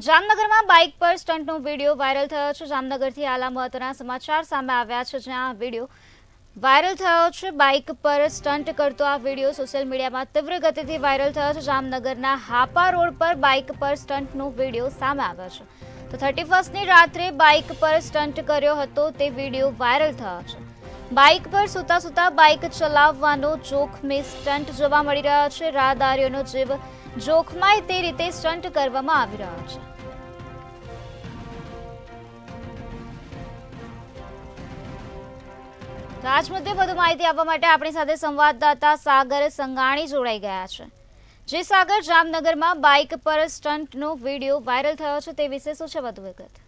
જામનગરમાં બાઇક પર સ્ટંટનો video viral થયો છે। જામનગરથી આલા મહત્વના સમાચાર સામે આવ્યા છે, જ્યાં આ વિડીયો વાયરલ થયો છે। બાઇક પર સ્ટંટ કરતો આ વિડીયો સોશિયલ મીડિયામાં તીવ્ર ગતિથી વાયરલ થયો છે। જામનગરના હાપા રોડ પર બાઇક પર સ્ટંટનો વિડીયો સામે આવ્યો છે। તો 31ની રાત્રે બાઇક પર સ્ટંટ કર્યો હતો તે વિડીયો વાયરલ થયો છે। બાઇક પર સૂતા સૂતા બાઇક ચલાવવાનો જોખમી સ્ટંટ જોવા મળી રહ્યો છે। રાહદારીઓનો જીવ જોખમાય તે રીતે સ્ટંટ કરવામાં આવી રહ્યો છે। તો આજ મુદ્દે વધુ માહિતી આપવા માટે આપણી સાથે સંવાદદાતા સાગર સંઘાણી જોડાઈ ગયા છે। જે સાગર, જામનગરમાં બાઇક પર સ્ટંટનો વિડીયો વાયરલ થયો છે તે વિશે શું છે વધુ વિગત?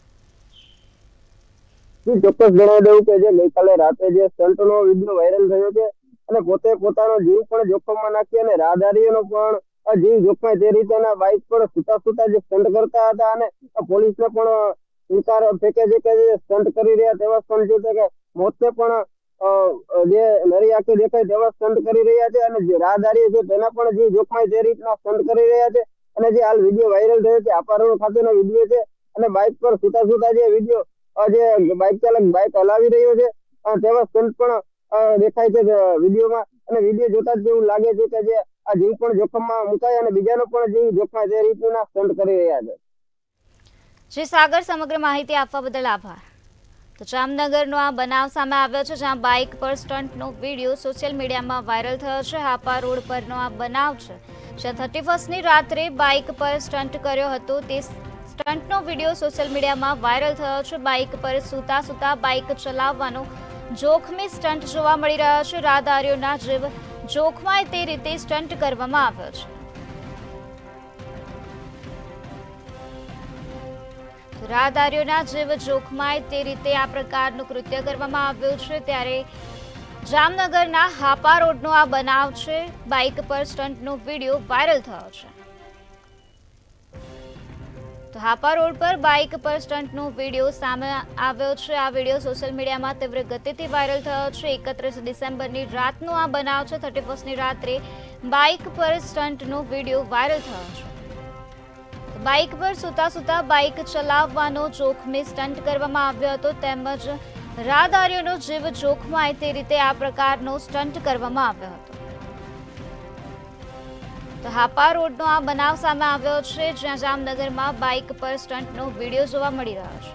ચોક્કસ જણાવી દઉં કે જે ગઈકાલે રાતે જે સ્ટંટનો વિડીયો વાયરલ થયો છે અને પોતે પોતાનો જીવ પણ જોખમમાં નાખી અને રાહદારીઓનો પણ જીવ જોખમાય તે રીતેના બાઇક પર સૂતા સૂતા જે સ્ટંટ કરતા હતા અને પોલીસને પણ સ્વીકાર ફેંકે છે કે જે સ્ટંટ કરી રહ્યા તેવા સ્ટંટ છે કે મોતને પણ જે નરી આંખે દેખાય તેવા સ્ટંટ કરી રહ્યા છે અને જે રાહદારીઓ છે તેના પણ જીવ જોખમાય તે રીતના સ્ટંટ કરી રહ્યા છે। અને જે હાલ વિડીયો વાયરલ થયો છે આપા રોડ ખાતેનો વિડીયો છે અને બાઇક પર સૂતા સૂતા જે વિડીયો જે બાઇક ચાલક બાઇક હલાવી રહ્યો છે તેવા સ્ટંટ પણ દેખાય છે વિડીયોમાં। અને વિડીયો જોતા જ એવું લાગે છે કે જે આ જીવ પણ જોખમમાં મુકાય અને બીજાનો પણ જીવ જોખમાય તે રીતના સ્ટંટ કરી રહ્યા છે। જે સાગર, સમગ્ર માહિતી આપવા બદલ આભાર। તો જામનગરનો આ બનાવ સામે આવ્યો છે, જ્યાં બાઇક પર સ્ટંટનો વિડીયો સોશિયલ મીડિયામાં વાયરલ થયો છે। હાપા રોડ પરનો આ બનાવ છે, જ્યાં 31ની રાત્રે બાઇક પર સ્ટંટ કર્યો હતો તે સ્ટંટનો વિડીયો સોશિયલ મીડિયામાં વાયરલ થયો છે। બાઇક પર સૂતા સૂતા બાઇક ચલાવવાનો જોખમી સ્ટંટ જોવા મળી રહ્યો છે। રાહદારીઓના જીવ જોખમાય તે રીતે સ્ટંટ કરવામાં આવ્યો છે। રાહદારીઓના જીવ જોખમાય તે રીતે આ પ્રકારનું કૃત્ય કરવામાં આવ્યું છે। ત્યારે જામનગરના હાપા રોડનો આ બનાવ છે, બાઇક પર સ્ટંટનો વિડીયો વાયરલ થયો છે। તો હાપા રોડ પર બાઇક પર સ્ટંટનો વિડીયો સામે આવ્યો છે। આ વિડીયો સોશિયલ મીડિયામાં તીવ્ર ગતિથી વાયરલ થયો છે। 31 ડિસેમ્બરની રાતનો આ બનાવ છે। 31ની રાત્રે બાઇક પર સ્ટંટનો વિડીયો વાયરલ થયો છે। બાઇક પર સૂતા સૂતા બાઇક ચલાવવાનો જોખમી સ્ટંટ કરવામાં આવ્યો હતો, તેમજ રાહદારીઓનો જીવ જોખમાય તે રીતે આ પ્રકારનો સ્ટંટ કરવામાં આવ્યો હતો। તો હાપા રોડનો આ બનાવ સામે આવ્યો છે, જ્યાં જામનગરમાં બાઇક પર સ્ટંટનો વિડીયો જોવા મળી રહ્યો છે।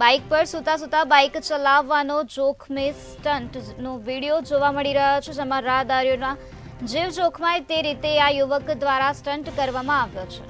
બાઇક પર સૂતા સૂતા બાઇક ચલાવવાનો જોખમી સ્ટંટનો વિડીયો જોવા મળી રહ્યો છે, જેમાં રાહદારીઓના જીવ જોખમાય તે રીતે આ યુવક દ્વારા સ્ટંટ કરવામાં આવ્યો છે।